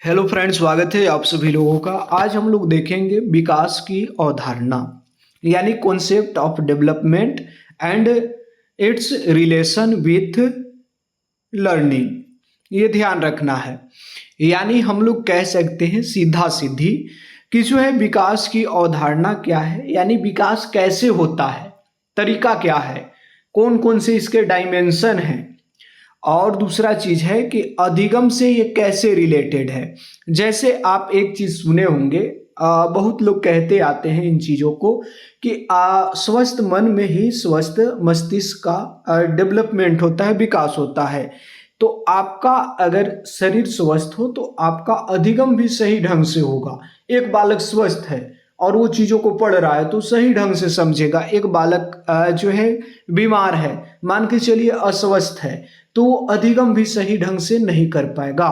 Hello friends, स्वागत है आप सभी लोगों का। आज हम लोग देखेंगे विकास की अवधारणा यानी concept of development and it's relation with learning. ये ध्यान रखना है। यानी हम लोग कह सकते हैं सीधा सीधी कि जो है विकास की अवधारणा क्या है, यानी विकास कैसे होता है, तरीका क्या है, कौन कौन से इसके डायमेंशन हैं। और दूसरा चीज है कि अधिगम से ये कैसे रिलेटेड है। जैसे आप एक चीज सुने होंगे, बहुत लोग कहते आते हैं इन चीजों को कि स्वस्थ मन में ही स्वस्थ मस्तिष्क का डेवलपमेंट होता है, विकास होता है। तो आपका अगर शरीर स्वस्थ हो तो आपका अधिगम भी सही ढंग से होगा। एक बालक स्वस्थ है और वो चीजों को पढ़ रहा है तो सही ढंग से समझेगा। एक बालक जो है बीमार है, मान के चलिए अस्वस्थ है, तो वो अधिगम भी सही ढंग से नहीं कर पाएगा।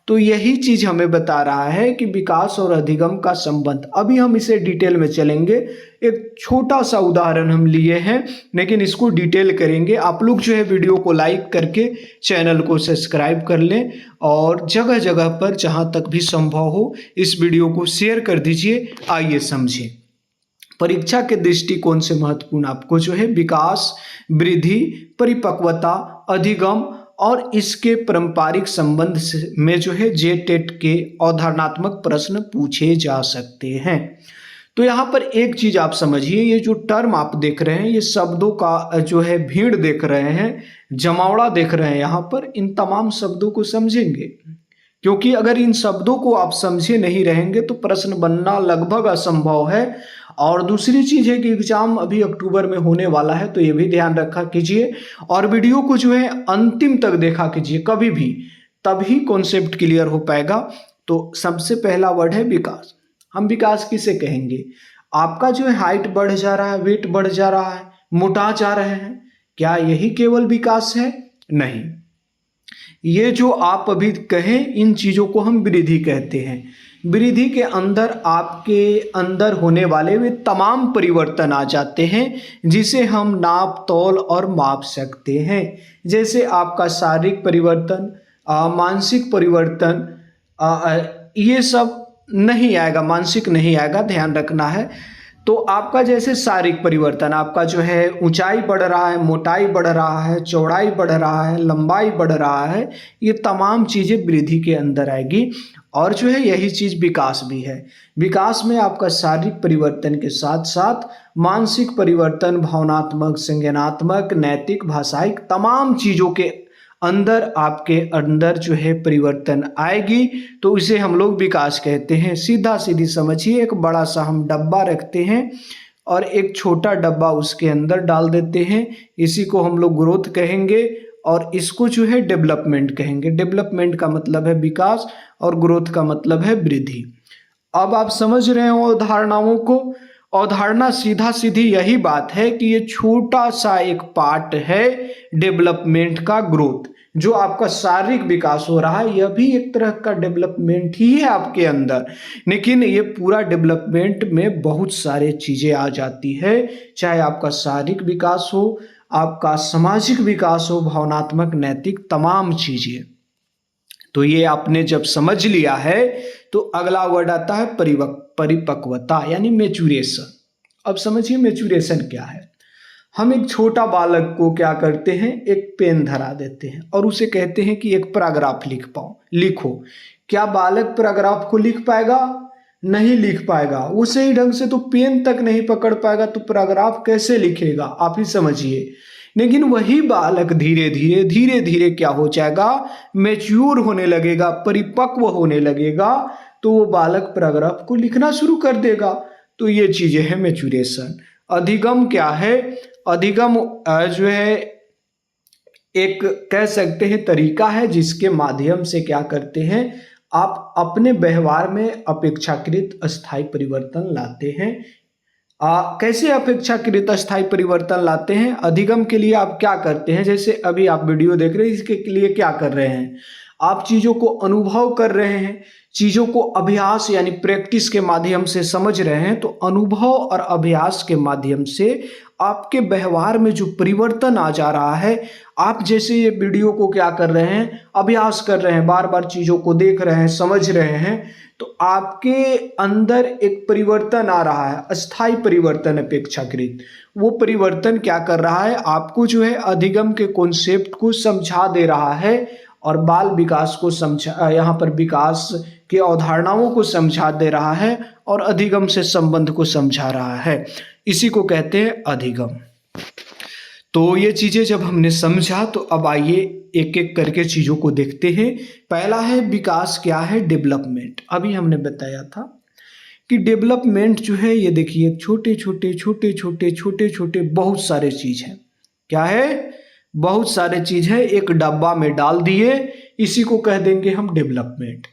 तो यही चीज हमें बता रहा है कि विकास और अधिगम का संबंध। अभी हम इसे डिटेल में चलेंगे। एक छोटा सा उदाहरण हम लिए हैं, लेकिन इसको डिटेल करेंगे। आप लोग जो है वीडियो को लाइक करके चैनल को सब्सक्राइब कर लें और जगह जगह पर जहां तक भी संभव हो इस वीडियो को शेयर कर दीजिए। आइए समझें। परीक्षा के दृष्टिकोण से महत्वपूर्ण आपको जो है विकास, वृद्धि, परिपक्वता, अधिगम और इसके पारंपरिक संबंध में जो है जेटेट के अवधारणात्मक प्रश्न पूछे जा सकते हैं। तो यहाँ पर एक चीज आप समझिए, ये जो टर्म आप देख रहे हैं, ये शब्दों का जो है भीड़ देख रहे हैं, जमावड़ा देख रहे हैं। यहाँ पर इन तमाम शब्दों को समझेंगे, क्योंकि अगर इन शब्दों को आप समझे नहीं रहेंगे तो प्रश्न बनना लगभग असंभव है। और दूसरी चीज है कि एग्जाम अभी अक्टूबर में होने वाला है, तो ये भी ध्यान रखा कीजिए और वीडियो को जो है अंतिम तक देखा कीजिए कभी भी, तभी कॉन्सेप्ट क्लियर हो पाएगा। तो सबसे पहला वर्ड है विकास। हम विकास किसे कहेंगे? आपका जो है हाइट बढ़ जा रहा है, वेट बढ़ जा रहा है, मोटा जा रहे हैं, क्या यही केवल विकास है? नहीं। ये जो आप अभी कहें, इन चीजों को हम वृद्धि कहते हैं। वृद्धि के अंदर आपके अंदर होने वाले वे तमाम परिवर्तन आ जाते हैं जिसे हम नाप तौल और माप सकते हैं। जैसे आपका शारीरिक परिवर्तन, मानसिक परिवर्तन, ये सब नहीं आएगा, मानसिक नहीं आएगा, ध्यान रखना है। तो आपका जैसे शारीरिक परिवर्तन, आपका जो है ऊंचाई बढ़ रहा है, मोटाई बढ़ रहा है, चौड़ाई बढ़ रहा है, लंबाई बढ़ रहा है, ये तमाम चीजें वृद्धि के अंदर आएगी। और जो है यही चीज विकास भी है। विकास में आपका शारीरिक परिवर्तन के साथ साथ मानसिक परिवर्तन, भावनात्मक, संज्ञानात्मक, नैतिक, भाषाई तमाम चीजों के अंदर आपके अंदर जो है परिवर्तन आएगी, तो इसे हम लोग विकास कहते हैं। सीधा सीधी समझिए, एक बड़ा सा हम डब्बा रखते हैं और एक छोटा डब्बा उसके अंदर डाल देते हैं, इसी को हम लोग ग्रोथ कहेंगे और इसको जो है डेवलपमेंट कहेंगे। डेवलपमेंट का मतलब है विकास और ग्रोथ का मतलब है वृद्धि। अब आप समझ रहे हो अवधारणाओं को। अवधारणा सीधा सीधी यही बात है कि ये छोटा सा एक पार्ट है डेवलपमेंट का, ग्रोथ। जो आपका शारीरिक विकास हो रहा है यह भी एक तरह का डेवलपमेंट ही है आपके अंदर, लेकिन ये पूरा डेवलपमेंट में बहुत सारे चीजें आ जाती है। चाहे आपका शारीरिक विकास हो, आपका सामाजिक विकास हो, भावनात्मक, नैतिक, तमाम चीजें। तो ये आपने जब समझ लिया है तो अगला वर्ड आता है परिपक्वता यानी मेचुरेशन। अब समझिए मेचुरेशन क्या है। हम एक छोटा बालक को क्या करते हैं, एक पेन धरा देते हैं और उसे कहते हैं कि एक पैराग्राफ लिखो। क्या बालक पैराग्राफ को लिख पाएगा? नहीं लिख पाएगा। वो सही ढंग से तो पेन तक नहीं पकड़ पाएगा, तो पैराग्राफ कैसे लिखेगा? आप ही समझिए। लेकिन वही बालक धीरे धीरे क्या हो जाएगा, मैच्योर होने लगेगा, परिपक्व होने लगेगा, तो वो बालक पैराग्राफ को लिखना शुरू कर देगा। तो ये चीजें हैं मैच्योरेशन। अधिगम क्या है? अधिगम जो है एक कह सकते हैं तरीका है जिसके माध्यम से क्या करते हैं, आप अपने व्यवहार में अपेक्षाकृत अस्थायी परिवर्तन लाते हैं। कैसे अपेक्षाकृत अस्थायी परिवर्तन लाते हैं? अधिगम के लिए आप क्या करते हैं? जैसे अभी आप वीडियो देख रहे हैं, इसके लिए क्या कर रहे हैं, आप चीज़ों को अनुभव कर रहे हैं, चीज़ों को अभ्यास यानी प्रैक्टिस के माध्यम से समझ रहे हैं, तो अनुभव और अभ्यास के माध्यम से आपके व्यवहार में जो परिवर्तन आ जा रहा है, आप जैसे ये वीडियो को क्या कर रहे हैं, अभ्यास कर रहे हैं, बार बार चीज़ों को देख रहे हैं, समझ रहे हैं, तो आपके अंदर एक परिवर्तन आ रहा है, अस्थायी परिवर्तन अपेक्षाकृत। वो परिवर्तन क्या कर रहा है, आपको जो है अधिगम के कॉन्सेप्ट को समझा दे रहा है और बाल विकास को समझा, यहाँ पर विकास की अवधारणाओं को समझा दे रहा है और अधिगम से संबंध को समझा रहा है। इसी को कहते हैं अधिगम। तो ये चीज़ें जब हमने समझा, तो अब आइए एक एक करके चीज़ों को देखते हैं। पहला है विकास, क्या है, डेवलपमेंट। अभी हमने बताया था कि डेवलपमेंट जो है, ये देखिए छोटे छोटे छोटे छोटे छोटे छोटे बहुत सारे चीज़ हैं। क्या है, बहुत सारे चीज़ है, एक डब्बा में डाल दिए, इसी को कह देंगे हम डेवलपमेंट।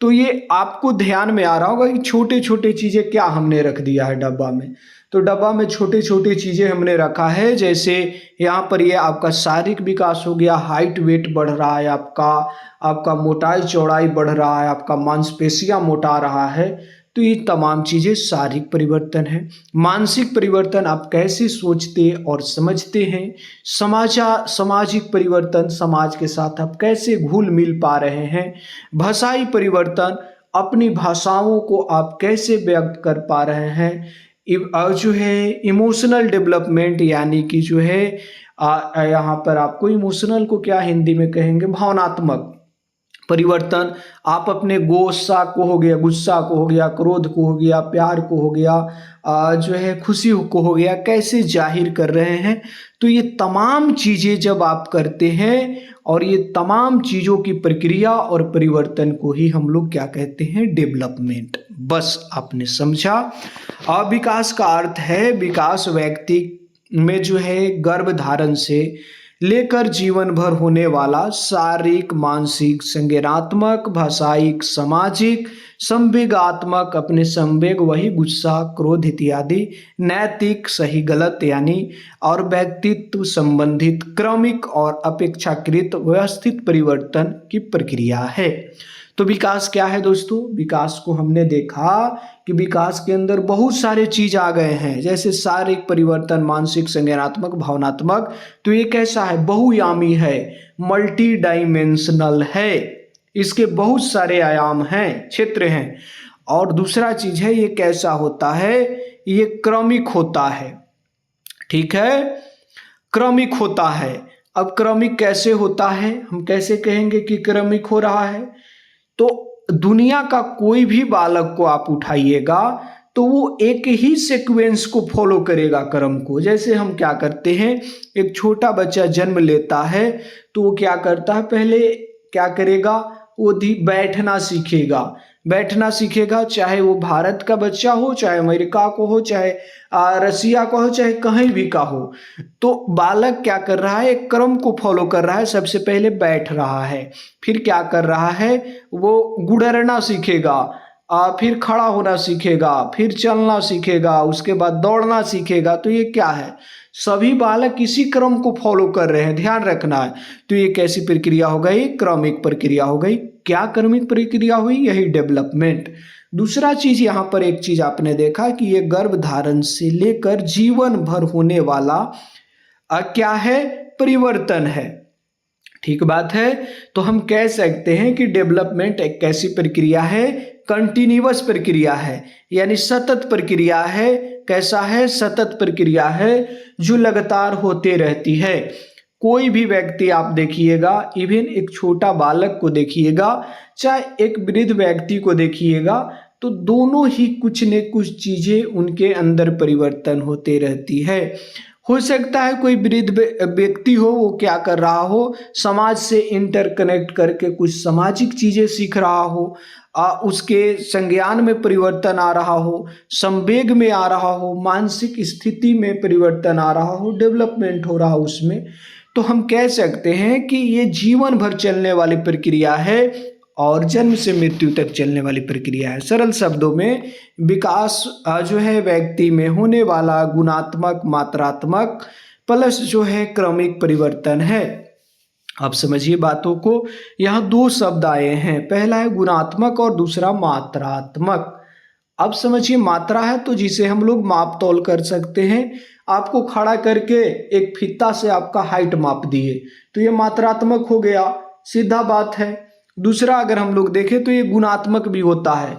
तो ये आपको ध्यान में आ रहा होगा कि छोटे छोटे चीज़ें क्या हमने रख दिया है डब्बा में। तो डब्बा में छोटे छोटे चीज़ें हमने रखा है, जैसे यहाँ पर ये आपका शारीरिक विकास हो गया, हाइट वेट बढ़ रहा है आपका मोटाई चौड़ाई बढ़ रहा है, आपका मांसपेशियाँ मोटा रहा है। तो ये तमाम चीज़ें शारीरिक परिवर्तन है। मानसिक परिवर्तन, आप कैसे सोचते और समझते हैं। सामाजिक परिवर्तन, समाज के साथ आप कैसे घुल मिल पा रहे हैं। भाषाई परिवर्तन, अपनी भाषाओं को आप कैसे व्यक्त कर पा रहे हैं। जो है इमोशनल डेवलपमेंट, यानी कि जो है यहाँ पर आपको इमोशनल को क्या हिंदी में कहेंगे, भावनात्मक परिवर्तन। आप अपने गुस्सा को हो गया, क्रोध को हो गया, प्यार को हो गया, जो है खुशी को हो गया, कैसे जाहिर कर रहे हैं। तो ये तमाम चीज़ें जब आप करते हैं, और ये तमाम चीज़ों की प्रक्रिया और परिवर्तन को ही हम लोग क्या कहते हैं, डेवलपमेंट। बस आपने समझा। विकास का अर्थ है, विकास व्यक्ति में जो है गर्भधारण से लेकर जीवन भर होने वाला शारीरिक, मानसिक, संज्ञानात्मक, भाषाई, सामाजिक, संवेगात्मक, अपने संवेग वही गुस्सा, क्रोध इत्यादि, नैतिक सही गलत यानी, और व्यक्तित्व संबंधित क्रमिक और अपेक्षाकृत व्यवस्थित परिवर्तन की प्रक्रिया है। तो विकास क्या है दोस्तों, विकास को हमने देखा कि विकास के अंदर बहुत सारे चीज आ गए हैं, जैसे शारीरिक परिवर्तन, मानसिक, संज्ञानात्मक, भावनात्मक। तो ये कैसा है, बहुयामी है, मल्टी डायमेंशनल है, इसके बहुत सारे आयाम हैं, क्षेत्र हैं। और दूसरा चीज है, ये कैसा होता है, ये क्रमिक होता है। ठीक है, क्रमिक होता है। अब क्रमिक कैसे होता है, हम कैसे कहेंगे कि क्रमिक हो रहा है। तो दुनिया का कोई भी बालक को आप उठाइएगा, तो वो एक ही सीक्वेंस को फॉलो करेगा, क्रम को। जैसे हम क्या करते हैं, एक छोटा बच्चा जन्म लेता है, तो वो क्या करता है, पहले क्या करेगा, वो बैठना सीखेगा, चाहे वो भारत का बच्चा हो, चाहे अमेरिका को हो, चाहे रसिया का हो, चाहे कहीं भी का हो। तो बालक क्या कर रहा है, एक क्रम को फॉलो कर रहा है। सबसे पहले बैठ रहा है, फिर क्या कर रहा है, वो गुड़रना सीखेगा, फिर खड़ा होना सीखेगा, फिर चलना सीखेगा, उसके बाद दौड़ना सीखेगा। तो ये क्या है, सभी बालक इसी क्रम को फॉलो कर रहे हैं, ध्यान रखना है। तो ये कैसी प्रक्रिया हो गई, क्रमिक प्रक्रिया हो गई। क्या क्रमिक प्रक्रिया हुई, यही डेवलपमेंट। दूसरा चीज, यहाँ पर एक चीज आपने देखा कि ये गर्भधारण से लेकर जीवन भर होने वाला क्या है, परिवर्तन है। ठीक बात है। तो हम कह सकते हैं कि डेवलपमेंट एक कैसी प्रक्रिया है, कंटिन्यूअस प्रक्रिया है, यानी सतत प्रक्रिया है। कैसा है, सतत प्रक्रिया है, जो लगातार होते रहती है। कोई भी व्यक्ति आप देखिएगा, इवन एक छोटा बालक को देखिएगा, चाहे एक वृद्ध व्यक्ति को देखिएगा, तो दोनों ही कुछ न कुछ चीजें उनके अंदर परिवर्तन होते रहती है। हो सकता है कोई वृद्ध व्यक्ति हो, वो क्या कर रहा हो, समाज से इंटरकनेक्ट करके कुछ सामाजिक चीजें सीख रहा हो, उसके संज्ञान में परिवर्तन आ रहा हो, संवेग में आ रहा हो, मानसिक स्थिति में परिवर्तन आ रहा हो, डेवलपमेंट हो रहा हो उसमें। तो हम कह सकते हैं कि ये जीवन भर चलने वाली प्रक्रिया है और जन्म से मृत्यु तक चलने वाली प्रक्रिया है। सरल शब्दों में विकास जो है व्यक्ति में होने वाला गुणात्मक, मात्रात्मक प्लस जो है क्रमिक परिवर्तन है। आप समझिए बातों को। यहाँ दो शब्द आए हैं, पहला है गुणात्मक और दूसरा मात्रात्मक। अब समझिए मात्रा है तो जिसे हम लोग माप तौल कर सकते हैं। आपको खड़ा करके एक फीता से आपका हाइट माप दिए तो ये मात्रात्मक हो गया, सीधा बात है। दूसरा अगर हम लोग देखें तो ये गुणात्मक भी होता है।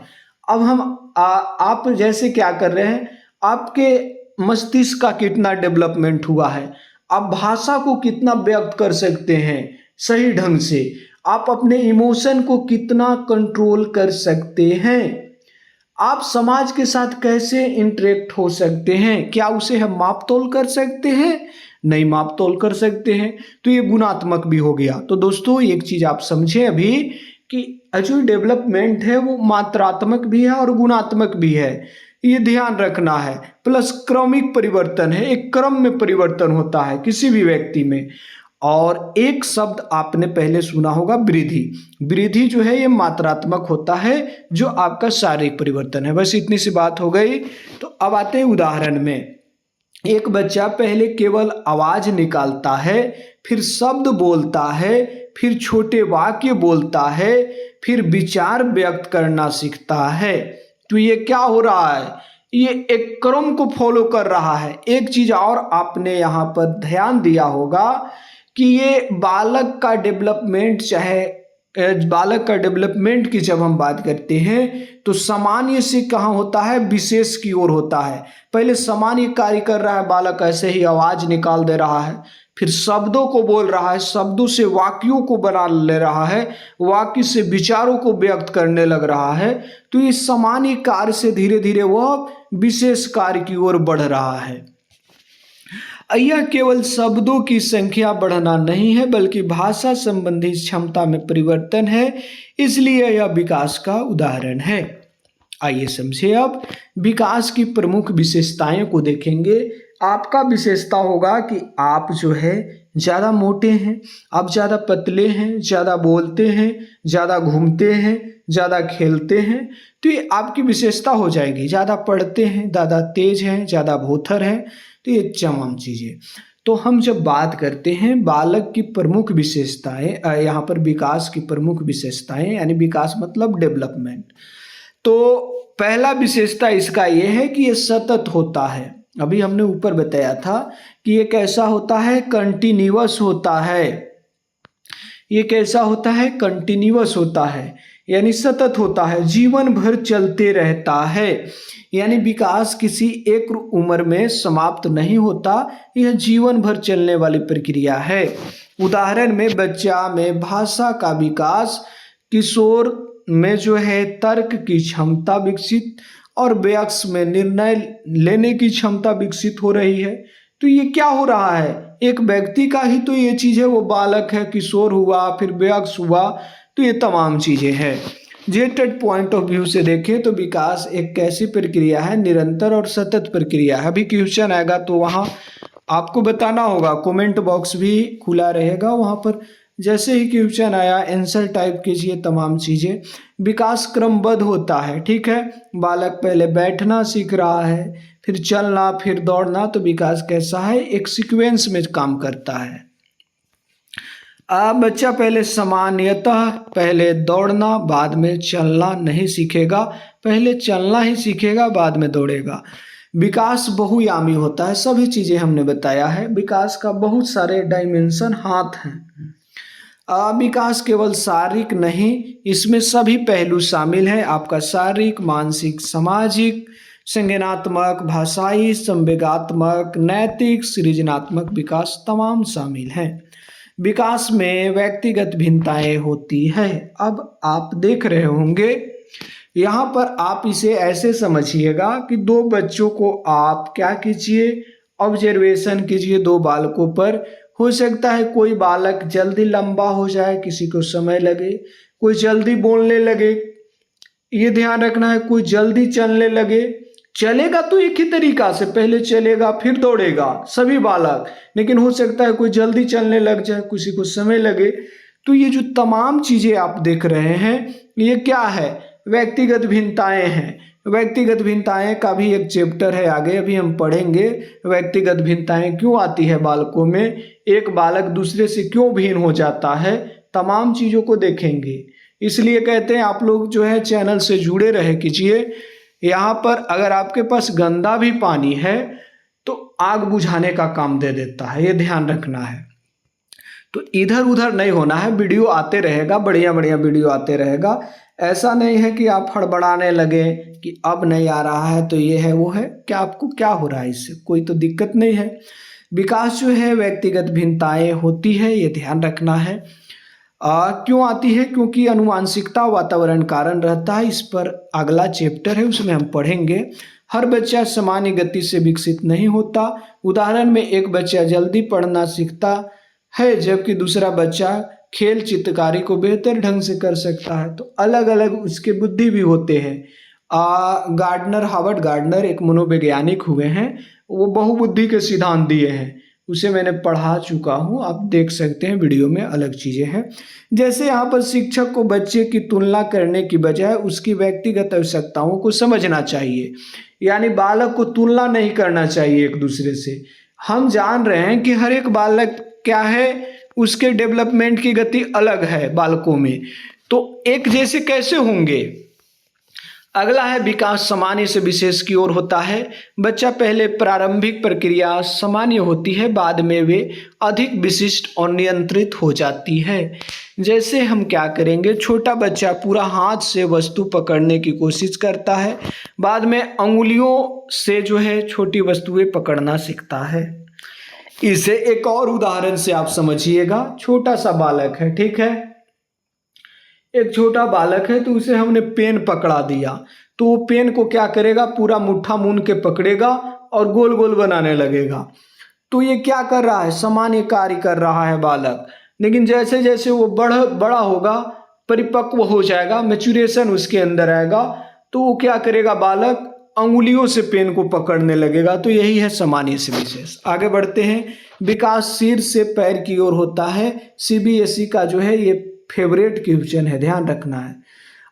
अब आप जैसे क्या कर रहे हैं, आपके मस्तिष्क का कितना डेवलपमेंट हुआ है, आप भाषा को कितना व्यक्त कर सकते हैं सही ढंग से, आप अपने इमोशन को कितना कंट्रोल कर सकते हैं, आप समाज के साथ कैसे इंटरेक्ट हो सकते हैं, क्या उसे हम माप तोल कर सकते हैं? नहीं माप तोल कर सकते हैं। तो ये गुणात्मक भी हो गया। तो दोस्तों एक चीज आप समझे अभी कि जो डेवलपमेंट है वो मात्रात्मक भी है और गुणात्मक भी है, ये ध्यान रखना है। प्लस क्रमिक परिवर्तन है, एक क्रम में परिवर्तन होता है किसी भी व्यक्ति में। और एक शब्द आपने पहले सुना होगा वृद्धि। वृद्धि जो है ये मात्रात्मक होता है, जो आपका शारीरिक परिवर्तन है। बस इतनी सी बात हो गई। तो अब आते हैं उदाहरण में। एक बच्चा पहले केवल आवाज निकालता है, फिर शब्द बोलता है, फिर छोटे वाक्य बोलता है, फिर विचार व्यक्त करना सीखता है। तो ये क्या हो रहा है, ये एक क्रम को फॉलो कर रहा है। एक चीज और आपने यहाँ पर ध्यान दिया होगा कि ये बालक का डेवलपमेंट, चाहे बालक का डेवलपमेंट की जब हम बात करते हैं तो सामान्य से कहाँ होता है, विशेष की ओर होता है। पहले सामान्य कार्य कर रहा है बालक, ऐसे ही आवाज निकाल दे रहा है, फिर शब्दों को बोल रहा है, शब्दों से वाक्यों को बना ले रहा है, वाक्य से विचारों को व्यक्त करने लग रहा है। तो इस सामान्य कार्य से धीरे धीरे वह विशेष कार्य की ओर बढ़ रहा है। यह केवल शब्दों की संख्या बढ़ना नहीं है, बल्कि भाषा संबंधी क्षमता में परिवर्तन है, इसलिए यह विकास का उदाहरण है। आइए समझे अब विकास की प्रमुख विशेषताएं को देखेंगे। आपका विशेषता होगा कि आप जो है ज़्यादा मोटे हैं, आप ज़्यादा पतले हैं, ज़्यादा बोलते हैं, ज़्यादा घूमते हैं, ज़्यादा खेलते हैं। तो ये आपकी विशेषता हो जाएगी। ज़्यादा पढ़ते हैं, ज़्यादा तेज हैं, ज़्यादा भोथर हैं, तो ये तमाम चीज़ें। तो हम जब बात करते हैं बालक की प्रमुख विशेषताएं, यहाँ पर विकास की प्रमुख विशेषताएं, यानी विकास मतलब डेवलपमेंट। तो पहला विशेषता इसका ये है कि ये सतत होता है। अभी हमने ऊपर बताया था कि ये कैसा होता है, कंटिन्यूअस होता है। ये कैसा होता है, कंटिन्यूअस होता है, यानी सतत होता है, जीवन भर चलते रहता है। यानी विकास किसी एक उम्र में समाप्त नहीं होता, यह जीवन भर चलने वाली प्रक्रिया है। उदाहरण में बच्चा में भाषा का विकास, किशोर में जो है तर्क की क्षमता विकसित, और वयस्क में निर्णय लेने की क्षमता विकसित हो रही है। तो ये क्या हो रहा है, एक व्यक्ति का ही तो ये चीज़ है, वो बालक है, किशोर हुआ, फिर वयस्क हुआ, तो ये तमाम चीज़ें हैं। जेटेड पॉइंट ऑफ व्यू से देखें तो विकास एक कैसी प्रक्रिया है, निरंतर और सतत प्रक्रिया है। अभी क्वेश्चन आएगा तो वहाँ आपको बताना होगा, कमेंट बॉक्स भी खुला रहेगा, वहाँ पर जैसे ही क्वेश्चन आया आंसर टाइप कीजिए तमाम चीज़ें। विकास क्रमबद्ध होता है, ठीक है। बालक पहले बैठना सीख रहा है, फिर चलना, फिर दौड़ना। तो विकास कैसा है, एक सीक्वेंस में काम करता है। बच्चा पहले सामान्यतः पहले दौड़ना बाद में चलना नहीं सीखेगा, पहले चलना ही सीखेगा बाद में दौड़ेगा। विकास बहुआयामी होता है, सभी चीज़ें हमने बताया है। विकास का बहुत सारे डायमेंशन हाथ हैं। विकास केवल शारीरिक नहीं, इसमें सभी पहलू शामिल हैं। आपका शारीरिक, मानसिक, सामाजिक, संज्ञानात्मक, भाषाई, संवेगात्मक, नैतिक, सृजनात्मक विकास तमाम शामिल हैं। विकास में व्यक्तिगत भिन्नताएं होती है। अब आप देख रहे होंगे यहाँ पर, आप इसे ऐसे समझिएगा कि दो बच्चों को आप क्या कीजिए, ऑब्जर्वेशन कीजिए दो बालकों पर। हो सकता है कोई बालक जल्दी लंबा हो जाए, किसी को समय लगे, कोई जल्दी बोलने लगे, ये ध्यान रखना है, कोई जल्दी चलने लगे। चलेगा तो एक ही तरीका से, पहले चलेगा फिर दौड़ेगा सभी बालक, लेकिन हो सकता है कोई जल्दी चलने लग जाए, किसी को समय लगे। तो ये जो तमाम चीज़ें आप देख रहे हैं ये क्या है, व्यक्तिगत भिन्नताएं हैं। व्यक्तिगत भिन्नताएं का भी एक चैप्टर है आगे, अभी हम पढ़ेंगे व्यक्तिगत भिन्नताएं क्यों आती है बालकों में, एक बालक दूसरे से क्यों भिन्न हो जाता है, तमाम चीज़ों को देखेंगे। इसलिए कहते हैं आप लोग जो है चैनल से जुड़े रहे कीजिए। यहाँ पर अगर आपके पास गंदा भी पानी है तो आग बुझाने का काम दे देता है, ये ध्यान रखना है। तो इधर उधर नहीं होना है, वीडियो आते रहेगा, बढ़िया बढ़िया वीडियो आते रहेगा। ऐसा नहीं है कि आप हड़बड़ाने लगे कि अब नहीं आ रहा है तो ये है वो है, क्या आपको क्या हो रहा है, इससे कोई तो दिक्कत नहीं है। विकास जो है व्यक्तिगत भिन्नताएं होती है, ये ध्यान रखना है। क्यों आती है, क्योंकि अनुवांशिकता वातावरण कारण रहता है। इस पर अगला चैप्टर है, उसमें हम पढ़ेंगे। हर बच्चा सामान्य गति से विकसित नहीं होता। उदाहरण में एक बच्चा जल्दी पढ़ना सीखता है जबकि दूसरा बच्चा खेल चित्रकारी को बेहतर ढंग से कर सकता है। तो अलग अलग उसके बुद्धि भी होते हैं। हावर्ड गार्डनर एक मनोवैज्ञानिक हुए हैं, वो बहुबुद्धि के सिद्धांत दिए हैं, उसे मैंने पढ़ा चुका हूँ, आप देख सकते हैं वीडियो में, अलग चीज़ें हैं। जैसे यहाँ पर शिक्षक को बच्चे की तुलना करने की बजाय उसकी व्यक्तिगत आवश्यकताओं को समझना चाहिए, यानी बालक को तुलना नहीं करना चाहिए एक दूसरे से। हम जान रहे हैं कि हर एक बालक क्या है, उसके डेवलपमेंट की गति अलग है बालकों में, तो एक जैसे कैसे होंगे। अगला है विकास सामान्य से विशेष की ओर होता है। बच्चा पहले प्रारंभिक प्रक्रिया सामान्य होती है, बाद में वे अधिक विशिष्ट और नियंत्रित हो जाती है। जैसे हम क्या करेंगे, छोटा बच्चा पूरा हाथ से वस्तु पकड़ने की कोशिश करता है, बाद में अंगुलियों से जो है छोटी वस्तुएं पकड़ना सीखता है। इसे एक और उदाहरण से आप समझिएगा। छोटा सा बालक है, ठीक है, एक छोटा बालक है, तो उसे हमने पेन पकड़ा दिया, तो वो पेन को क्या करेगा, पूरा मुट्ठा मून के पकड़ेगा और गोल गोल बनाने लगेगा। तो ये क्या कर रहा है, सामान्य कार्य कर रहा है बालक। लेकिन जैसे जैसे वो बड़ा होगा, परिपक्व हो जाएगा, मैच्योरेशन उसके अंदर आएगा, तो वो क्या करेगा, बालक अंगुलियों से पेन को पकड़ने लगेगा। तो यही है सामान्य से विशेष। आगे बढ़ते हैं। विकास सिर से पैर की ओर होता है। CBSE का जो है ये फेवरेट क्वेश्चन है, ध्यान रखना है।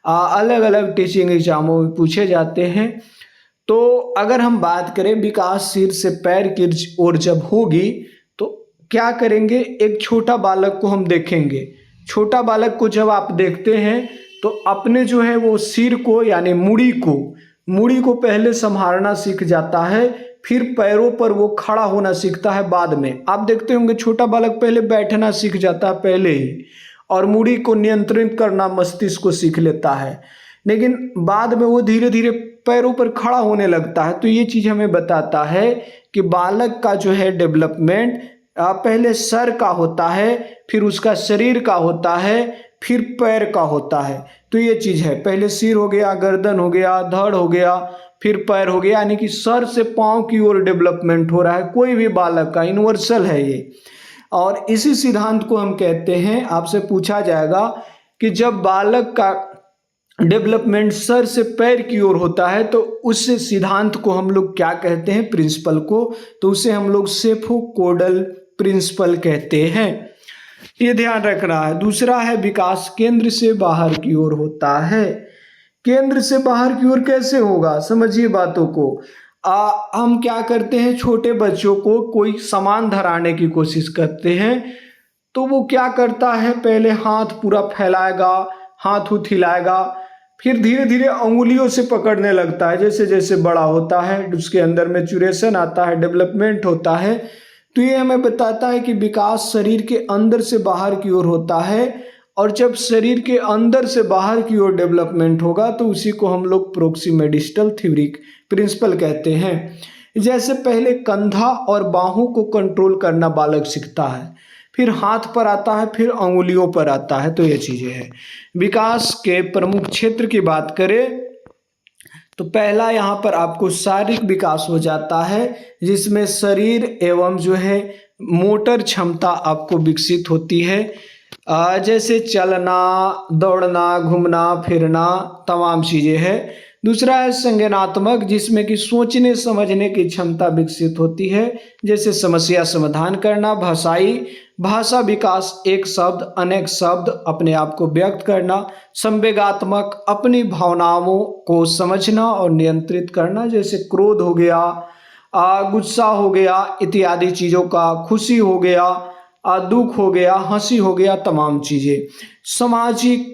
अलग अलग टीचिंग एग्जामों में पूछे जाते हैं। तो अगर हम बात करें विकास सिर से पैर की ओर जब होगी तो क्या करेंगे, एक छोटा बालक को हम देखेंगे। छोटा बालक को जब आप देखते हैं तो अपने जो है वो सिर को यानी मुड़ी को पहले संभालना सीख जाता है, फिर पैरों पर वो खड़ा होना सीखता है बाद में। आप देखते होंगे छोटा बालक पहले बैठना सीख जाता है पहले ही, और मुड़ी को नियंत्रित करना मस्तिष्क को सीख लेता है, लेकिन बाद में वो धीरे धीरे पैरों पर खड़ा होने लगता है। तो ये चीज़ हमें बताता है कि बालक का जो है डेवलपमेंट पहले सर का होता है, फिर उसका शरीर का होता है, फिर पैर का होता है। तो ये चीज़ है, पहले सिर हो गया, गर्दन हो गया, धड़ हो गया, फिर पैर हो गया, यानी कि सर से पाँव की ओर डेवलपमेंट हो रहा है कोई भी बालक का, यूनिवर्सल है ये। और इसी सिद्धांत को हम कहते हैं, आपसे पूछा जाएगा कि जब बालक का डेवलपमेंट सर से पैर की ओर होता है तो उस सिद्धांत को हम लोग क्या कहते हैं, प्रिंसिपल को, तो उसे हम लोग सेफोकोडल प्रिंसिपल कहते हैं। ये ध्यान रखना है। दूसरा है विकास केंद्र से बाहर की ओर होता है। केंद्र से बाहर की ओर कैसे होगा, समझिए बातों को। हम क्या करते हैं, छोटे बच्चों को कोई सामान धराने की कोशिश करते हैं तो वो क्या करता है, पहले हाथ पूरा फैलाएगा, हाथ उथ हिलाएगा, फिर धीरे धीरे अंगुलियों से पकड़ने लगता है। जैसे जैसे बड़ा होता है उसके अंदर मैच्योरेशन आता है, डेवलपमेंट होता है। तो ये हमें बताता है कि विकास शरीर के अंदर से बाहर की ओर होता है, और जब शरीर के अंदर से बाहर की ओर डेवलपमेंट होगा तो उसी को हम लोग प्रोक्सीमेडिस्टल थ्योरी प्रिंसिपल कहते हैं। जैसे पहले कंधा और बाहों को कंट्रोल करना बालक सीखता है, फिर हाथ पर आता है, फिर अंगुलियों पर आता है। तो ये चीज़ें हैं। विकास के प्रमुख क्षेत्र की बात करें तो पहला यहाँ पर आपको शारीरिक विकास हो जाता है, जिसमें शरीर एवं जो है मोटर क्षमता आपको विकसित होती है, जैसे चलना, दौड़ना, घूमना फिरना, तमाम चीज़ें हैं। दूसरा है संज्ञानात्मक, जिसमें कि सोचने समझने की क्षमता विकसित होती है, जैसे समस्या समाधान करना। भाषाई, भाषा विकास एक शब्द अनेक शब्द अपने आप को व्यक्त करना, संवेगात्मक अपनी भावनाओं को समझना और नियंत्रित करना, जैसे क्रोध हो गया, गुस्सा हो गया इत्यादि चीज़ों का, खुशी हो गया, दुख हो गया, हंसी हो गया, तमाम चीज़ें। सामाजिक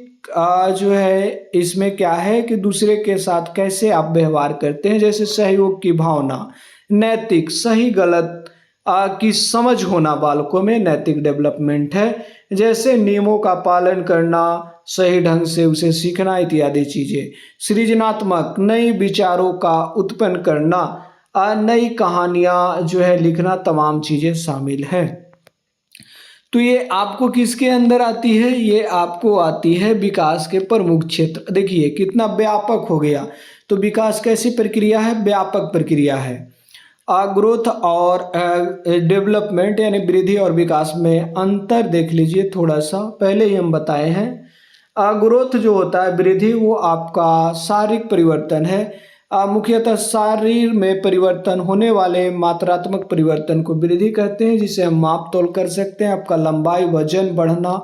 जो है इसमें क्या है कि दूसरे के साथ कैसे आप व्यवहार करते हैं, जैसे सहयोग की भावना, नैतिक सही गलत की समझ होना, बालकों में नैतिक डेवलपमेंट है, जैसे नियमों का पालन करना, सही ढंग से उसे सीखना इत्यादि चीज़ें। सृजनात्मक नई विचारों का उत्पन्न करना, नई कहानियाँ जो है लिखना, तमाम चीज़ें शामिल है। तो ये आपको किसके अंदर आती है? ये आपको आती है विकास के प्रमुख क्षेत्र। देखिए कितना व्यापक हो गया। तो विकास कैसी प्रक्रिया है? व्यापक प्रक्रिया है। ग्रोथ और डेवलपमेंट यानी वृद्धि और विकास में अंतर देख लीजिए थोड़ा सा, पहले ही हम बताए हैं। ग्रोथ जो होता है, वृद्धि, वो आपका शारीरिक परिवर्तन है। मुख्यतः शरीर में परिवर्तन होने वाले मात्रात्मक परिवर्तन को वृद्धि कहते हैं, जिसे हम माप तोल कर सकते हैं। आपका लंबाई, वजन बढ़ना,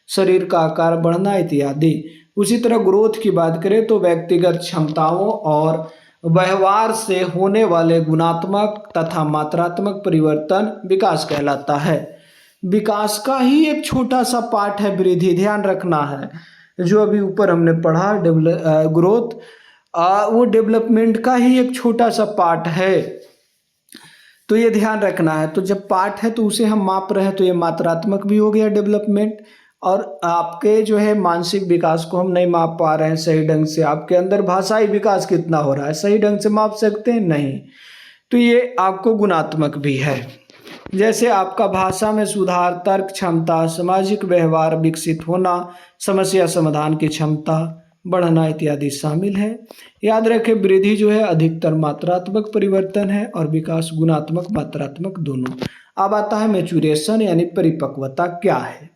शरीर का आकार बढ़ना इत्यादि। उसी तरह ग्रोथ की बात करें तो व्यक्तिगत क्षमताओं और व्यवहार से होने वाले गुणात्मक तथा मात्रात्मक परिवर्तन विकास कहलाता है। विकास का ही एक छोटा सा पार्ट है वृद्धि, ध्यान रखना है। जो अभी ऊपर हमने पढ़ा ग्रोथ, वो डेवलपमेंट का ही एक छोटा सा पार्ट है, तो ये ध्यान रखना है। तो जब पार्ट है तो उसे हम माप रहे हैं, तो ये मात्रात्मक भी हो गया डेवलपमेंट। और आपके जो है मानसिक विकास को हम नहीं माप पा रहे हैं सही ढंग से। आपके अंदर भाषाई विकास कितना हो रहा है, सही ढंग से माप सकते हैं? नहीं। तो ये आपको गुणात्मक भी है, जैसे आपका भाषा में सुधार, तर्क क्षमता, सामाजिक व्यवहार विकसित होना, समस्या समाधान की क्षमता बढ़ना इत्यादि शामिल है। याद रखें वृद्धि जो है अधिकतर मात्रात्मक परिवर्तन है और विकास गुणात्मक मात्रात्मक दोनों। अब आता है मैच्योरेशन यानी परिपक्वता क्या है।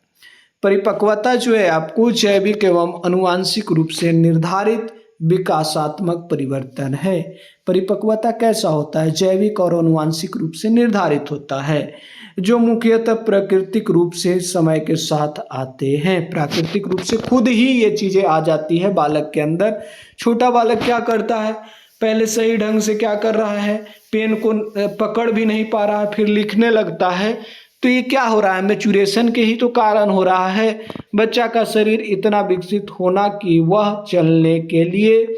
परिपक्वता जो है आपको जैविक एवं अनुवांशिक रूप से निर्धारित विकासात्मक परिवर्तन है। परिपक्वता कैसा होता है? जैविक और अनुवांशिक रूप से निर्धारित होता है, जो मुख्यतः प्राकृतिक रूप से समय के साथ आते हैं। प्राकृतिक रूप से खुद ही ये चीज़ें आ जाती है बालक के अंदर। छोटा बालक क्या करता है? पहले सही ढंग से क्या कर रहा है, पेन को पकड़ भी नहीं पा रहा है, फिर लिखने लगता है। तो ये क्या हो रहा है? मैच्योरेशन के ही तो कारण हो रहा है। बच्चा का शरीर इतना विकसित होना कि वह चलने के लिए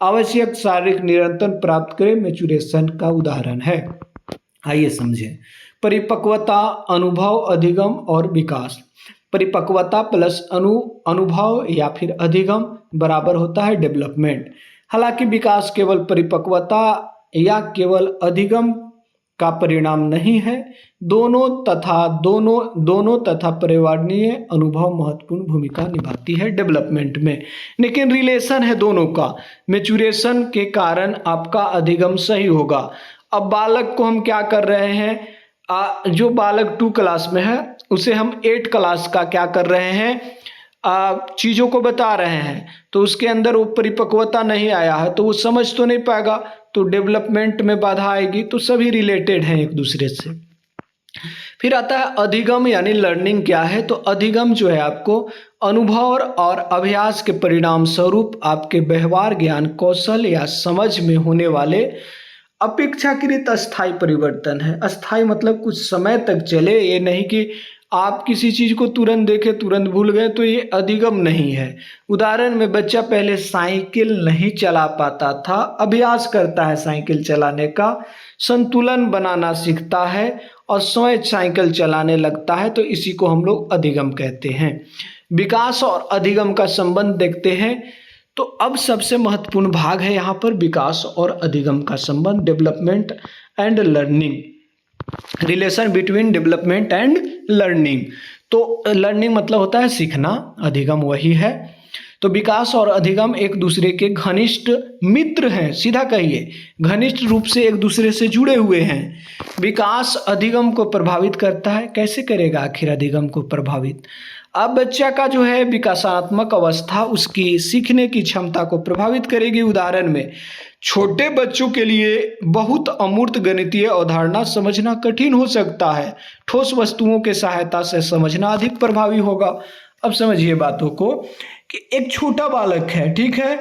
आवश्यक शारीरिक नियंत्रण प्राप्त करे, मैच्योरेशन का उदाहरण है। आइए समझें। परिपक्वता, अनुभव, अधिगम और विकास। परिपक्वता प्लस अनुभव या फिर अधिगम बराबर होता है डेवलपमेंट। हालांकि विकास केवल परिपक्वता या केवल अधिगम का परिणाम नहीं है। दोनों तथा पर्यावरणीय अनुभव महत्वपूर्ण भूमिका निभाती है डेवलपमेंट में, लेकिन रिलेशन है दोनों का। मैच्योरेशन के कारण आपका अधिगम सही होगा। अब बालक को हम क्या कर रहे हैं, जो बालक 2 क्लास में है उसे हम 8 क्लास का क्या कर रहे हैं, चीज़ों को बता रहे हैं, तो उसके अंदर वो परिपक्वता नहीं आया है, तो वो समझ तो नहीं पाएगा, तो डेवलपमेंट में बाधा आएगी। तो सभी रिलेटेड हैं एक दूसरे से। फिर आता है अधिगम यानी लर्निंग क्या है। तो अधिगम जो है आपको अनुभव और अभ्यास के परिणाम स्वरूप आपके व्यवहार, ज्ञान, कौशल या समझ में होने वाले अपेक्षाकृत अस्थायी परिवर्तन है। अस्थायी मतलब कुछ समय तक चले, ये नहीं कि आप किसी चीज को तुरंत देखे तुरंत भूल गए, तो ये अधिगम नहीं है। उदाहरण में बच्चा पहले साइकिल नहीं चला पाता था, अभ्यास करता है साइकिल चलाने का, संतुलन बनाना सीखता है और स्वयं साइकिल चलाने लगता है, तो इसी को हम लोग अधिगम कहते हैं। विकास और अधिगम का संबंध देखते हैं। तो अब सबसे महत्वपूर्ण भाग है यहाँ पर विकास और अधिगम का संबंध, development and learning, relation between development and learning. तो लर्निंग मतलब होता है सीखना, अधिगम वही है। तो विकास और अधिगम एक दूसरे के घनिष्ठ मित्र हैं, सीधा कहिए घनिष्ठ रूप से एक दूसरे से जुड़े हुए हैं। विकास अधिगम को प्रभावित करता है। कैसे करेगा आखिर अधिगम को प्रभावित? अब बच्चा का जो है विकासात्मक अवस्था उसकी सीखने की क्षमता को प्रभावित करेगी। उदाहरण में छोटे बच्चों के लिए बहुत अमूर्त गणितीय अवधारणा समझना कठिन हो सकता है, ठोस वस्तुओं के सहायता से समझना अधिक प्रभावी होगा। अब समझिए बातों को कि एक छोटा बालक है, ठीक है,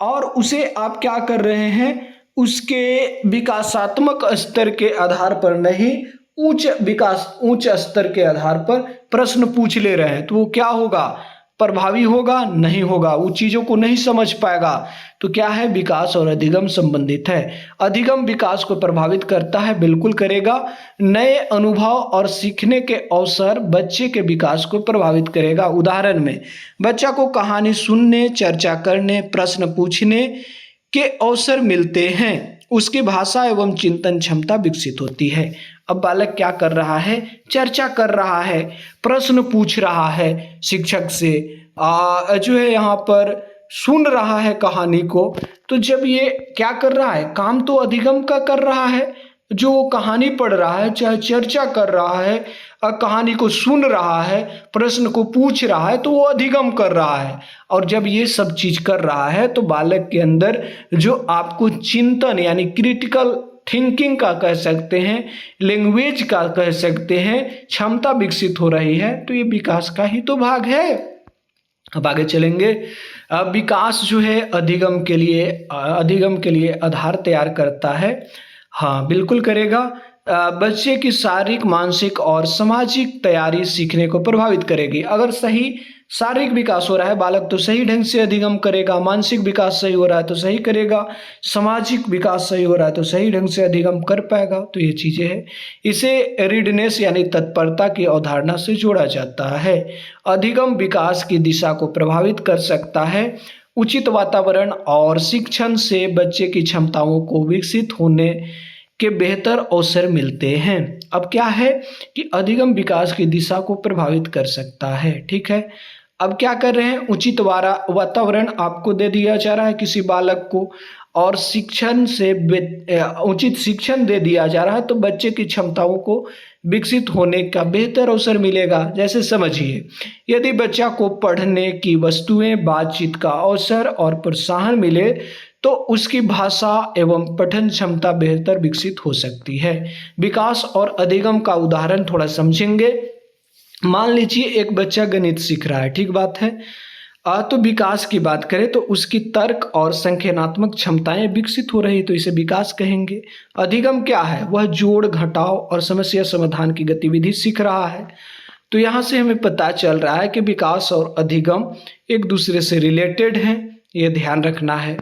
और उसे आप क्या कर रहे हैं, उसके विकासात्मक स्तर के आधार पर नहीं, उच्च स्तर के आधार पर प्रश्न पूछ ले रहे हैं, तो वो क्या होगा, प्रभावी होगा नहीं होगा, वो चीजों को नहीं समझ पाएगा। तो क्या है, विकास और अधिगम संबंधित है। अधिगम विकास को प्रभावित करता है, बिल्कुल करेगा। नए अनुभव और सीखने के अवसर बच्चे के विकास को प्रभावित करेगा। उदाहरण में बच्चा को कहानी सुनने, चर्चा करने, प्रश्न पूछने के अवसर मिलते हैं, उसकी भाषा एवं चिंतन क्षमता विकसित होती है। अब बालक क्या कर रहा है, चर्चा कर रहा है, प्रश्न पूछ रहा है शिक्षक से, जो है यहाँ पर सुन रहा है कहानी को। तो जब ये क्या कर रहा है, काम तो अधिगम का कर रहा है, जो वो कहानी पढ़ रहा है, चाहे चर्चा कर रहा है, कहानी को सुन रहा है, प्रश्न को पूछ रहा है, तो वो अधिगम कर रहा है। और जब ये सब चीज कर रहा है तो बालक के अंदर जो आपको चिंतन यानी क्रिटिकल थिंकिंग का कह सकते हैं, लैंग्वेज का कह सकते हैं, क्षमता विकसित हो रही है, तो ये विकास का ही तो भाग है। अब आगे चलेंगे। अब विकास जो है अधिगम के लिए आधार तैयार करता है। हाँ, बिल्कुल करेगा। बच्चे की शारीरिक, मानसिक और सामाजिक तैयारी सीखने को प्रभावित करेगी। अगर सही शारीरिक विकास हो रहा है बालक तो सही ढंग से अधिगम करेगा, मानसिक विकास सही हो रहा है तो सही करेगा, सामाजिक विकास सही हो रहा है तो सही ढंग से अधिगम कर पाएगा। तो ये चीजें हैं, इसे रीडनेस यानी तत्परता की अवधारणा से जोड़ा जाता है। अधिगम विकास की दिशा को प्रभावित कर सकता है। उचित वातावरण और शिक्षण से बच्चे की क्षमताओं को विकसित होने के बेहतर अवसर मिलते हैं। अब क्या है कि अधिगम विकास की दिशा को प्रभावित कर सकता है, ठीक है। अब क्या कर रहे हैं, उचित वातावरण आपको दे दिया जा रहा है किसी बालक को, और उचित शिक्षण दे दिया जा रहा है, तो बच्चे की क्षमताओं को विकसित होने का बेहतर अवसर मिलेगा। जैसे समझिए, यदि बच्चा को पढ़ने की वस्तुएं, बातचीत का अवसर और प्रोत्साहन मिले तो उसकी भाषा एवं पठन क्षमता बेहतर विकसित हो सकती है। विकास और अधिगम का उदाहरण थोड़ा समझेंगे। मान लीजिए एक बच्चा गणित सीख रहा है, ठीक बात है। तो विकास की बात करें तो उसकी तर्क और संख्यात्मक क्षमताएं विकसित हो रही, तो इसे विकास कहेंगे। अधिगम क्या है, वह जोड़, घटाव और समस्या समाधान की गतिविधि सीख रहा है। तो यहाँ से हमें पता चल रहा है कि विकास और अधिगम एक दूसरे से रिलेटेड हैं, ये ध्यान रखना है।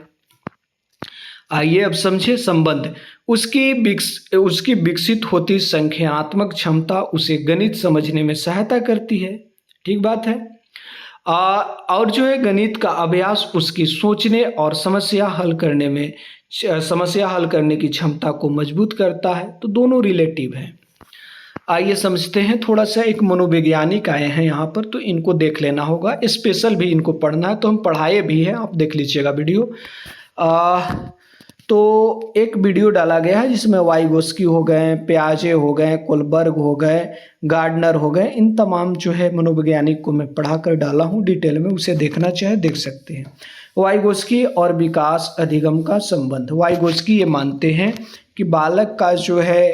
आइए अब समझे संबंध। उसकी विकसित होती संख्यात्मक क्षमता उसे गणित समझने में सहायता करती है, ठीक बात है। और जो है गणित का अभ्यास उसकी सोचने और समस्या हल करने की क्षमता को मजबूत करता है। तो दोनों रिलेटिव हैं। आइए समझते हैं थोड़ा सा। एक मनोवैज्ञानिक आए हैं यहाँ पर, तो इनको देख लेना होगा, स्पेशल भी इनको पढ़ना है, तो हम पढ़ाए भी हैं, आप देख लीजिएगा वीडियो। तो एक वीडियो डाला गया है जिसमें वाइगोस्की हो गए, प्याजे हो गए, कोलबर्ग हो गए, गार्डनर हो गए, इन तमाम जो है मनोवैज्ञानिक को मैं पढ़ाकर डाला हूँ डिटेल में, उसे देखना चाहे देख सकते हैं। वाइगोस्की और विकास अधिगम का संबंध। वाइगोस्की ये मानते हैं कि बालक का जो है,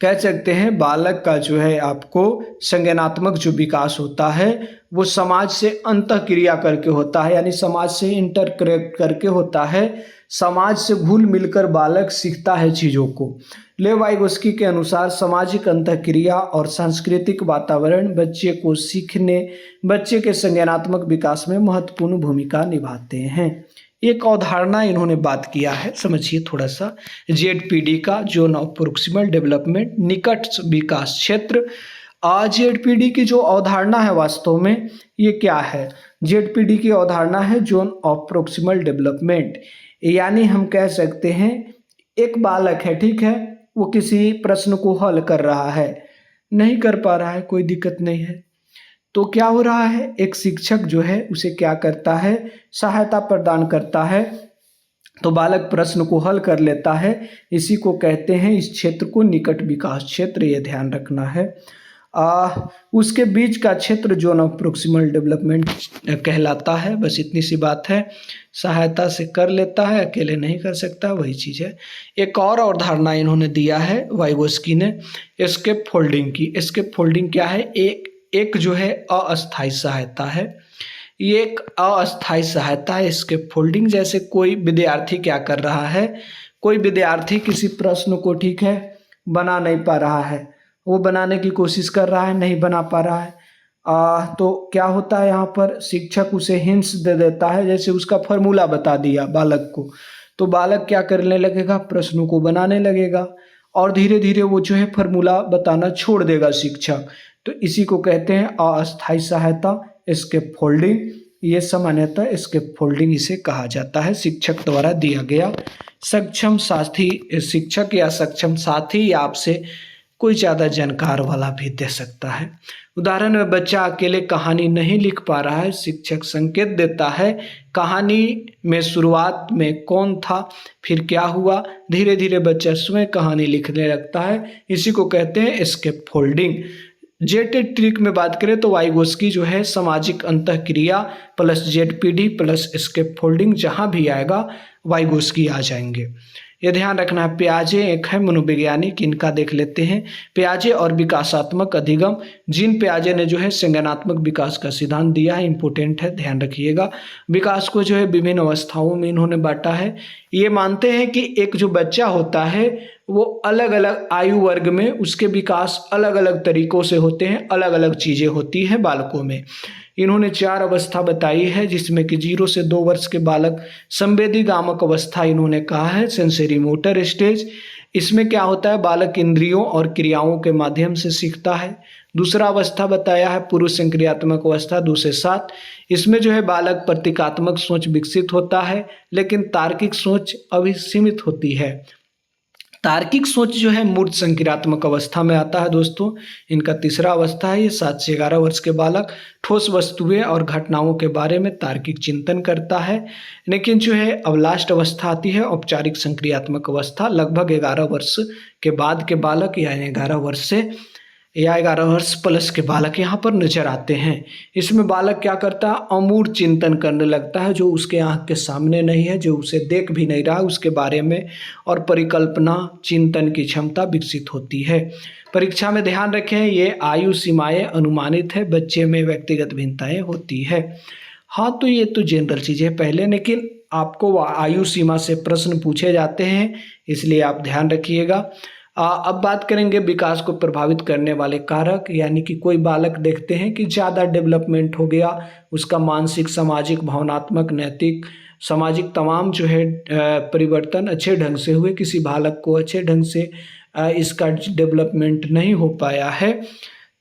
कह सकते हैं बालक का जो है आपको संज्ञानात्मक जो विकास होता है वो समाज से अंतःक्रिया करके होता है, यानी समाज से इंटरकरेक्ट करके होता है। समाज से घुल मिलकर बालक सीखता है चीज़ों को। ले वाइगोस्की के अनुसार सामाजिक अंतःक्रिया और सांस्कृतिक वातावरण बच्चे को सीखने, बच्चे के संज्ञानात्मक विकास में महत्वपूर्ण भूमिका निभाते हैं। एक अवधारणा इन्होंने बात किया है, समझिए थोड़ा सा। जेडपीडी का, जोन ऑफ प्रोक्सिमल डेवलपमेंट, निकट विकास क्षेत्र। जेडपीडी की जो अवधारणा है वास्तव में ये क्या है, जेडपीडी की अवधारणा है जोन ऑफ प्रोक्सिमल डेवलपमेंट, यानी हम कह सकते हैं एक बालक है, ठीक है, वो किसी प्रश्न को हल कर रहा है, नहीं कर पा रहा है, कोई दिक्कत नहीं है, तो क्या हो रहा है, एक शिक्षक जो है उसे क्या करता है, सहायता प्रदान करता है, तो बालक प्रश्न को हल कर लेता है। इसी को कहते हैं, इस क्षेत्र को निकट विकास क्षेत्र, ये ध्यान रखना है। उसके बीच का क्षेत्र जोन ऑफ प्रोक्सिमल डेवलपमेंट कहलाता है। बस इतनी सी बात है, सहायता से कर लेता है, अकेले नहीं कर सकता, वही चीज़ है। एक और अवधारणा इन्होंने दिया है वाइगोस्की ने, एस्केप फोल्डिंग की। एस्केप फोल्डिंग क्या है? एक जो है अस्थायी सहायता है, ये एक अस्थायी सहायता है एस्केप फोल्डिंग। जैसे कोई विद्यार्थी क्या कर रहा है, कोई विद्यार्थी किसी प्रश्न को ठीक है बना नहीं पा रहा है, वो बनाने की कोशिश कर रहा है, नहीं बना पा रहा है, तो क्या होता है यहाँ पर, शिक्षक उसे हिंट्स दे देता है। जैसे उसका फॉर्मूला बता दिया बालक को, तो बालक क्या करने लगेगा, प्रश्नों को बनाने लगेगा और धीरे धीरे वो जो है फॉर्मूला बताना छोड़ देगा शिक्षक। तो इसी को कहते हैं अस्थायी सहायता, एस्केप फोल्डिंग। ये सामान्यतः एस्केप फोल्डिंग इसे कहा जाता है, शिक्षक द्वारा दिया गया। सक्षम साथी, शिक्षक या सक्षम साथी या आपसे कोई ज़्यादा जानकार वाला भी दे सकता है। उदाहरण में बच्चा अकेले कहानी नहीं लिख पा रहा है, शिक्षक संकेत देता है कहानी में शुरुआत में कौन था, फिर क्या हुआ, धीरे धीरे बच्चा स्वयं कहानी लिखने लगता है। इसी को कहते हैं एस्केप फोल्डिंग। जेट ट्रिक में बात करें तो वाइगोस्की जो है सामाजिक अंतःक्रिया plus ZPD plus escape folding, जहाँ भी आएगा वाइगोस्की आ जाएंगे। ये ध्यान रखना है। पियाजे एक है मनोवैज्ञानिक, इनका देख लेते हैं। पियाजे और विकासात्मक अधिगम, जीन पियाजे ने जो है संज्ञानात्मक विकास का सिद्धांत दिया है, इंपोर्टेंट है, ध्यान रखिएगा। विकास को जो है विभिन्न अवस्थाओं में इन्होंने बांटा है। ये मानते हैं कि एक जो बच्चा होता है वो अलग अलग आयु वर्ग में उसके विकास अलग अलग तरीकों से होते हैं, अलग अलग चीज़ें होती हैं बालकों में। इन्होंने 4 अवस्था बताई है, जिसमें कि 0 से 2 वर्ष के बालक संवेदी गामक अवस्था इन्होंने कहा है, सेंसरी मोटर स्टेज। इसमें क्या होता है, बालक इंद्रियों और क्रियाओं के माध्यम से सीखता है। दूसरा अवस्था बताया है पूर्व संक्रियात्मक अवस्था 2 से 7। इसमें जो है बालक प्रतीकात्मक सोच विकसित होता है, लेकिन तार्किक सोच अभी सीमित होती है। तार्किक सोच जो है मूर्त संक्रियात्मक अवस्था में आता है दोस्तों। इनका तीसरा अवस्था है। ये 7 से 11 वर्ष के बालक ठोस वस्तुएं और घटनाओं के बारे में तार्किक चिंतन करता है। लेकिन जो है अब लास्ट अवस्था आती है औपचारिक संक्रियात्मक अवस्था, लगभग 11 वर्ष के बाद के बालक, यानी 11 वर्ष से या 11 वर्ष प्लस के बालक यहाँ पर नजर आते हैं। इसमें बालक क्या करता है, अमूर्त चिंतन करने लगता है, जो उसके आँख के सामने नहीं है, जो उसे देख भी नहीं रहा उसके बारे में, और परिकल्पना चिंतन की क्षमता विकसित होती है। परीक्षा में ध्यान रखें, ये आयु सीमाएं अनुमानित है, बच्चे में व्यक्तिगत भिन्नताएं होती है। हाँ, तो ये तो जनरल चीज़ें पहले, लेकिन आपको आयु सीमा से प्रश्न पूछे जाते हैं, इसलिए आप ध्यान रखिएगा। अब बात करेंगे विकास को प्रभावित करने वाले कारक, यानी कि कोई बालक देखते हैं कि ज़्यादा डेवलपमेंट हो गया, उसका मानसिक, सामाजिक, भावनात्मक, नैतिक, सामाजिक तमाम जो है परिवर्तन अच्छे ढंग से हुए, किसी बालक को अच्छे ढंग से इसका डेवलपमेंट नहीं हो पाया है।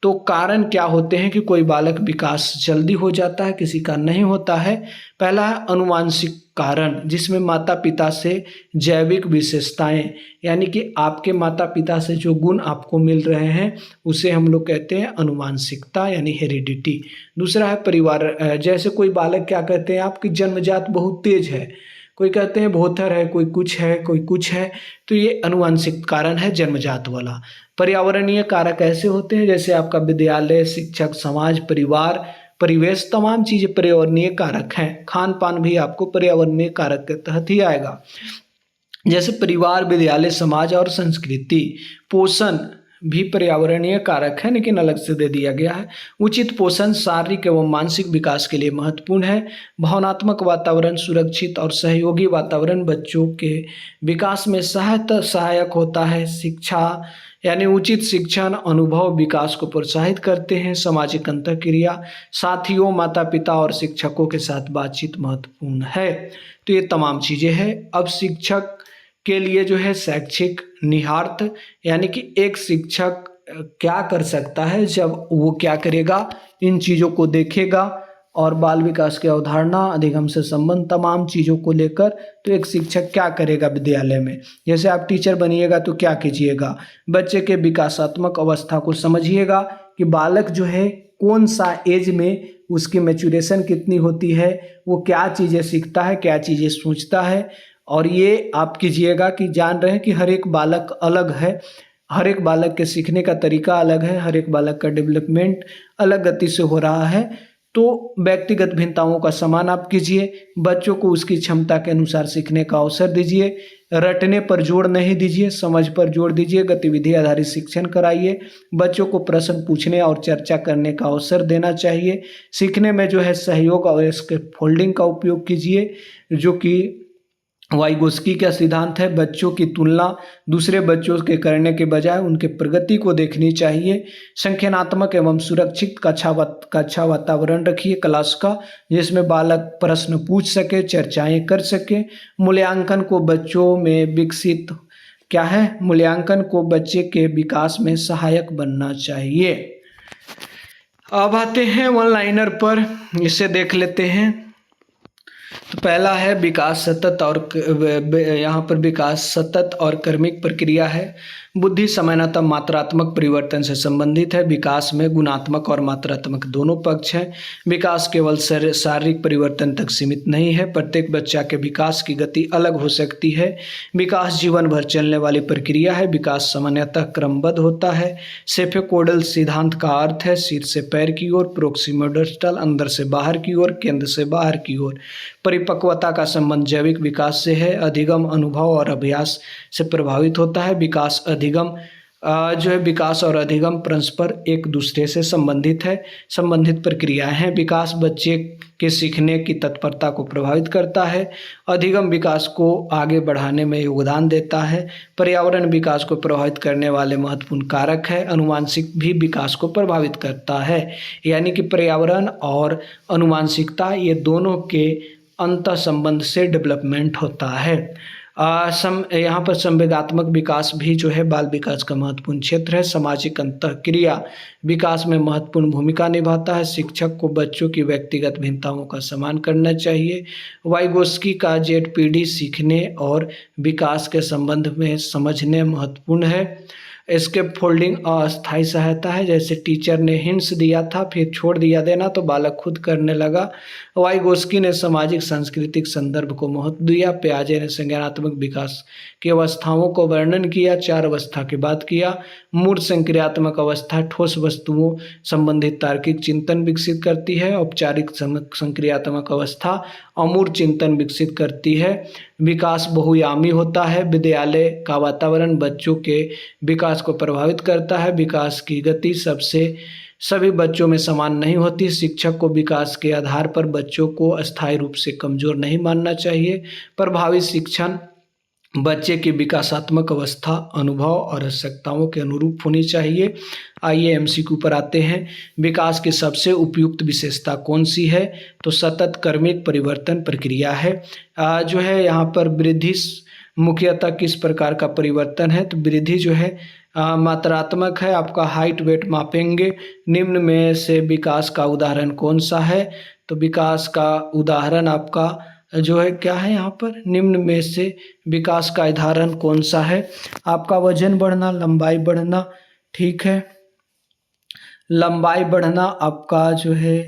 तो कारण क्या होते हैं कि कोई बालक विकास जल्दी हो जाता है, किसी का नहीं होता है। पहला है अनुवांशिक कारण, जिसमें माता पिता से जैविक विशेषताएं, यानी कि आपके माता पिता से जो गुण आपको मिल रहे हैं उसे हम लोग कहते हैं अनुवांशिकता, यानी हेरिडिटी। दूसरा है परिवार, जैसे कोई बालक क्या कहते हैं, आपकी जन्मजात बहुत तेज है, कोई कहते हैं भोथर है, कोई कुछ है, कोई कुछ है, तो ये अनुवांशिक कारण है जन्मजात वाला। पर्यावरणीय कारक ऐसे होते हैं जैसे आपका विद्यालय, शिक्षक, समाज, परिवार, परिवेश, तमाम चीज़ें पर्यावरणीय कारक हैं। खान पान भी आपको पर्यावरणीय कारक के तहत ही आएगा, जैसे परिवार, विद्यालय, समाज और संस्कृति। पोषण भी पर्यावरणीय कारक है, लेकिन अलग से दे दिया गया है। उचित पोषण शारीरिक एवं मानसिक विकास के लिए महत्वपूर्ण है। भावनात्मक वातावरण, सुरक्षित और सहयोगी वातावरण बच्चों के विकास में सहायक होता है। शिक्षा यानी उचित शिक्षण, अनुभव विकास को प्रोत्साहित करते हैं। सामाजिक अंतःक्रिया, साथियों, माता पिता और शिक्षकों के साथ बातचीत महत्वपूर्ण है। तो ये तमाम चीज़ें हैं। अब शिक्षक के लिए जो है शैक्षिक निहितार्थ, यानी कि एक शिक्षक क्या कर सकता है जब वो क्या करेगा, इन चीज़ों को देखेगा और बाल विकास की अवधारणा, अधिगम से संबंध, तमाम चीज़ों को लेकर, तो एक शिक्षक क्या करेगा विद्यालय में। जैसे आप टीचर बनिएगा तो क्या कीजिएगा, बच्चे के विकासात्मक अवस्था को समझिएगा कि बालक जो है कौन सा एज में उसकी मैच्योरेशन कितनी होती है, वो क्या चीज़ें सीखता है, क्या चीज़ें सोचता है। और ये आप कीजिएगा कि जान रहे हैं कि हर एक बालक अलग है, हर एक बालक के सीखने का तरीका अलग है, हर एक बालक का डेवलपमेंट अलग गति से हो रहा है। तो व्यक्तिगत भिन्नताओं का सम्मान आप कीजिए, बच्चों को उसकी क्षमता के अनुसार सीखने का अवसर दीजिए, रटने पर जोर नहीं दीजिए, समझ पर जोर दीजिए, गतिविधि आधारित शिक्षण कराइए, बच्चों को प्रश्न पूछने और चर्चा करने का अवसर देना चाहिए। सीखने में जो है सहयोग और इसके फोल्डिंग का उपयोग कीजिए, जो कि वाइगोस्की का सिद्धांत है। बच्चों की तुलना दूसरे बच्चों के करने के बजाय उनके प्रगति को देखनी चाहिए। संज्ञानात्मक एवं सुरक्षित कक्षा वातावरण रखिए क्लास का, जिसमें बालक प्रश्न पूछ सके, चर्चाएं कर सके। मूल्यांकन को बच्चों में विकसित क्या है, मूल्यांकन को बच्चे के विकास में सहायक बनना चाहिए। अब आते हैं वन लाइनर पर, इसे देख लेते हैं। तो पहला है विकास सतत और यहाँ पर विकास सतत और क्रमिक प्रक्रिया है। बुद्धि सामान्यतः मात्रात्मक परिवर्तन से संबंधित है। विकास में गुणात्मक और मात्रात्मक दोनों पक्ष हैं। विकास केवल शारीरिक परिवर्तन तक सीमित नहीं है, प्रत्येक बच्चा के विकास की गति अलग हो सकती है। विकास जीवन भर चलने वाली प्रक्रिया है। विकास सामान्यतः क्रमबद्ध होता है। सेफोकोडल सिद्धांत का अर्थ है सिर से पैर की ओर, प्रोक्सिमोडिस्टल अंदर से बाहर की ओर, केंद्र से बाहर की ओर। परिपक्वता का संबंध जैविक विकास से है। अधिगम अनुभव और अभ्यास से प्रभावित होता है। विकास और अधिगम परस्पर एक दूसरे से संबंधित प्रक्रियाएं हैं। विकास बच्चे के सीखने की तत्परता को प्रभावित करता है। अधिगम विकास को आगे बढ़ाने में योगदान देता है। पर्यावरण विकास को प्रभावित करने वाले महत्वपूर्ण कारक है। अनुवांशिक भी विकास को प्रभावित करता है, यानी कि पर्यावरण और अनुवांशिकता ये दोनों के अंतर संबंध से डेवलपमेंट होता है। यहाँ पर संवेगात्मक विकास भी जो है बाल विकास का महत्वपूर्ण क्षेत्र है। सामाजिक अंतःक्रिया विकास में महत्वपूर्ण भूमिका निभाता है। शिक्षक को बच्चों की व्यक्तिगत भिन्नताओं का सम्मान करना चाहिए। वाइगोस्की का जेडपीडी सीखने और विकास के संबंध में समझने महत्वपूर्ण है। इसके फोल्डिंग अस्थायी सहायता है, जैसे टीचर ने हिंट्स दिया था फिर छोड़ दिया देना तो बालक खुद करने लगा। वाइगोस्की ने सामाजिक सांस्कृतिक संदर्भ को महत्व दिया। पियाजे ने संज्ञानात्मक विकास की अवस्थाओं को वर्णन किया, 4 अवस्था की बात किया। मूर्त संक्रियात्मक अवस्था ठोस वस्तुओं संबंधित तार्किक चिंतन विकसित करती है। औपचारिक संक्रियात्मक अवस्था अमूर्त चिंतन विकसित करती है। विकास बहुयामी होता है। विद्यालय का वातावरण बच्चों के विकास को प्रभावित करता है। विकास की गति सभी बच्चों में समान नहीं होती। शिक्षक को विकास के आधार पर बच्चों को अस्थायी रूप से कमजोर नहीं मानना चाहिए। प्रभावी शिक्षण बच्चे की विकासात्मक अवस्था, अनुभव और आवश्यकताओं के अनुरूप होनी चाहिए। आइए एमसीक्यू पर आते हैं। विकास की सबसे उपयुक्त विशेषता कौन सी है? तो सतत क्रमिक परिवर्तन प्रक्रिया है। जो है यहाँ पर वृद्धि मुख्यतः किस प्रकार का परिवर्तन है? तो वृद्धि जो है मात्रात्मक है। आपका हाइट वेट मापेंगे। निम्न में से विकास का उदाहरण कौन सा है? तो विकास का उदाहरण आपका जो है क्या है यहाँ पर? निम्न में से विकास का उदाहरण कौन सा है? आपका वजन बढ़ना, लंबाई बढ़ना, ठीक है। लंबाई बढ़ना आपका जो है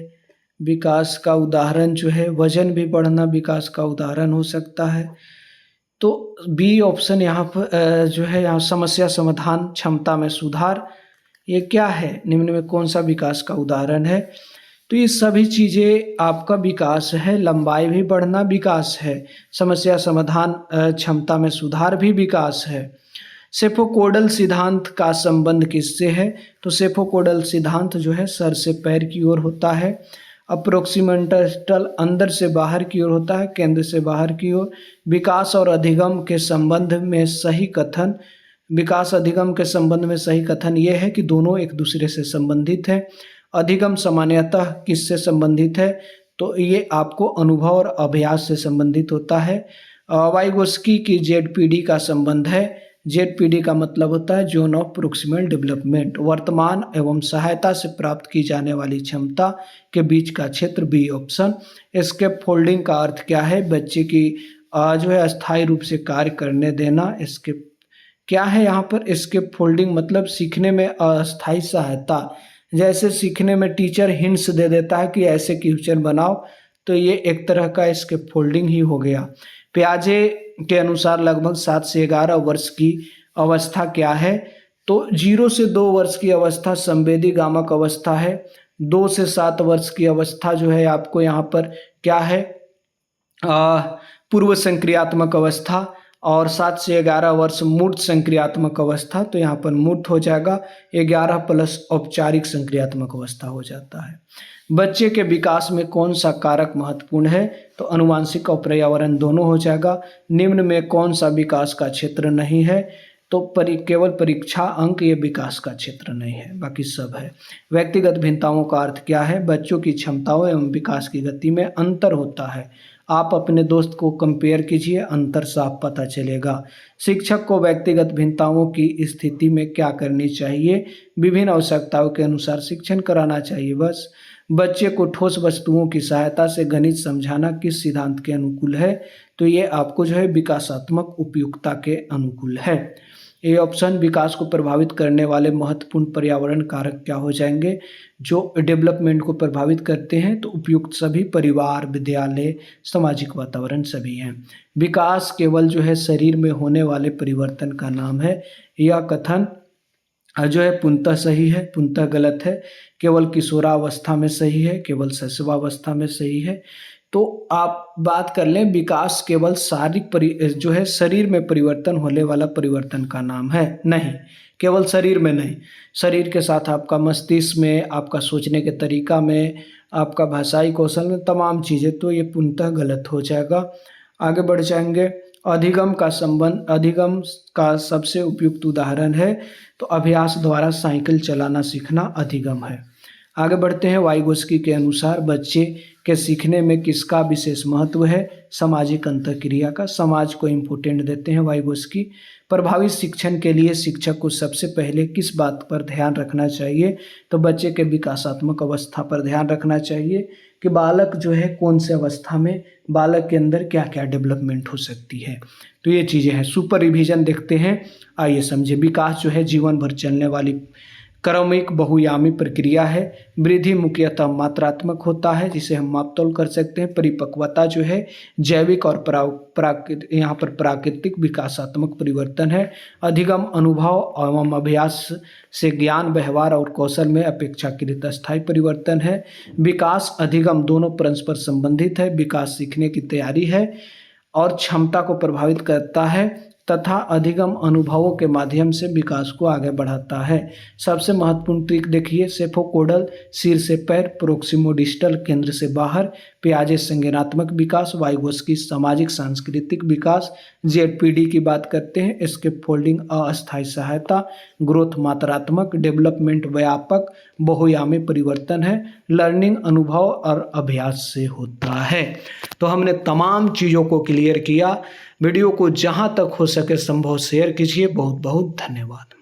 विकास का उदाहरण जो है, वजन भी बढ़ना विकास का उदाहरण हो सकता है। तो बी ऑप्शन यहाँ पर जो है यहाँ समस्या समाधान क्षमता में सुधार, ये क्या है? निम्न में कौन सा विकास का उदाहरण है? तो ये सभी चीज़ें आपका विकास है। लंबाई भी बढ़ना विकास है, समस्या समाधान क्षमता में सुधार भी विकास है। सेफोकोडल सिद्धांत का संबंध किससे है? तो सेफोकोडल सिद्धांत जो है सर से पैर की ओर होता है। अप्रोक्सिमेंटल अंदर से बाहर की ओर होता है, केंद्र से बाहर की ओर। विकास और अधिगम के संबंध में सही कथन, विकास अधिगम के संबंध में सही कथन ये है कि दोनों एक दूसरे से संबंधित है। अधिगम सामान्यतः किससे संबंधित है? तो ये आपको अनुभव और अभ्यास से संबंधित होता है। वाइगोस्की की जेडपीडी का संबंध है। जेडपीडी का मतलब होता है जोन ऑफ प्रोक्सिमल डेवलपमेंट, वर्तमान एवं सहायता से प्राप्त की जाने वाली क्षमता के बीच का क्षेत्र, बी ऑप्शन। एस्केप फोल्डिंग का अर्थ क्या है? बच्चे की जो है अस्थायी रूप से कार्य करने देना। एस्केप क्या है यहाँ पर? एस्केप फोल्डिंग मतलब सीखने में अस्थायी सहायता। जैसे सीखने में टीचर हिंट्स दे देता है कि ऐसे क्वेश्चन बनाओ, तो ये एक तरह का एस्केप फोल्डिंग ही हो गया। पियाजे के अनुसार लगभग 7 से 11 वर्ष की अवस्था क्या है? तो 0 से 2 वर्ष की अवस्था संवेदी गामक अवस्था है। 2 से 7 वर्ष की अवस्था जो है आपको यहाँ पर क्या है, पूर्व संक्रियात्मक अवस्था, और 7 से 11 वर्ष मूर्त संक्रियात्मक अवस्था। तो यहाँ पर मूर्त हो जाएगा, 11 प्लस औपचारिक संक्रियात्मक अवस्था हो जाता है। बच्चे के विकास में कौन सा कारक महत्वपूर्ण है, तो अनुवांशिक और पर्यावरण दोनों हो जाएगा। निम्न में कौन सा विकास का क्षेत्र नहीं है, तो केवल परीक्षा अंक ये विकास का क्षेत्र नहीं है, बाकी सब है। व्यक्तिगत भिन्नताओं का अर्थ क्या है, बच्चों की क्षमताओं एवं विकास की गति में अंतर होता है। आप अपने दोस्त को कंपेयर कीजिए, अंतर साफ पता चलेगा। शिक्षक को व्यक्तिगत भिन्नताओं की स्थिति में क्या करनी चाहिए, विभिन्न आवश्यकताओं के अनुसार शिक्षण कराना चाहिए। बस बच्चे को ठोस वस्तुओं की सहायता से गणित समझाना किस सिद्धांत के अनुकूल है, तो ये आपको जो है विकासात्मक उपयुक्तता के अनुकूल है। ये ऑप्शन विकास को प्रभावित करने वाले महत्वपूर्ण पर्यावरण कारक क्या हो जाएंगे, जो डेवलपमेंट को प्रभावित करते हैं, तो उपयुक्त सभी परिवार, विद्यालय, सामाजिक वातावरण सभी हैं। विकास केवल जो है शरीर में होने वाले परिवर्तन का नाम है, यह कथन जो है पूर्णतः सही है, पूर्णतः गलत है। केवल किशोरावस्था में सही है, केवल शैशवावस्था में सही है। तो आप बात कर लें, विकास केवल शारीरिक जो है शरीर में परिवर्तन होने वाला परिवर्तन का नाम है, नहीं, केवल शरीर में नहीं, शरीर के साथ आपका मस्तिष्क में, आपका सोचने के तरीका में, आपका भाषाई कौशल में, तमाम चीज़ें, तो ये पूर्णतः गलत हो जाएगा। आगे बढ़ जाएंगे। अधिगम का सबसे उपयुक्त उदाहरण है, तो अभ्यास द्वारा साइकिल चलाना सीखना अधिगम है। आगे बढ़ते हैं। वाइगोस्की के अनुसार बच्चे के सीखने में किसका विशेष महत्व है, सामाजिक अंतःक्रिया का। समाज को इम्पोर्टेंट देते हैं वाइगोस्की। प्रभावी शिक्षण के लिए शिक्षक को सबसे पहले किस बात पर ध्यान रखना चाहिए, तो बच्चे के विकासात्मक अवस्था पर ध्यान रखना चाहिए कि बालक जो है कौन से अवस्था में, बालक के अंदर क्या क्या डेवलपमेंट हो सकती है, तो ये चीज़ें हैं। सुपर रिवीजन देखते हैं, आइए समझे। विकास जो है जीवन भर चलने वाली क्रमिक बहुयामी प्रक्रिया है। वृद्धि मुख्यतः मात्रात्मक होता है, जिसे हम मापतोल कर सकते हैं। परिपक्वता जो है जैविक और यहाँ पर प्राकृतिक विकासात्मक परिवर्तन है। अधिगम अनुभव एवं अभ्यास से ज्ञान, व्यवहार और कौशल में अपेक्षाकृत अस्थायी परिवर्तन है। विकास अधिगम दोनों परस्पर संबंधित है। विकास सीखने की तैयारी है और क्षमता को प्रभावित करता है तथा अधिगम अनुभवों के माध्यम से विकास को आगे बढ़ाता है। सबसे महत्वपूर्ण ट्रिक देखिए, सेफोकोडल सिर से पैर, प्रोक्सिमोडिस्टल केंद्र से बाहर, पियाजे संज्ञानात्मक विकास, वाइगोस्की सामाजिक सांस्कृतिक विकास, जेडपीडी की बात करते हैं, एस्केप फोल्डिंग अस्थायी सहायता, ग्रोथ मात्रात्मक, डेवलपमेंट व्यापक, बहुयामी परिवर्तन है, लर्निंग अनुभव और अभ्यास से होता है। तो हमने तमाम चीज़ों को क्लियर किया। वीडियो को जहाँ तक हो सके संभव शेयर कीजिए। बहुत बहुत धन्यवाद।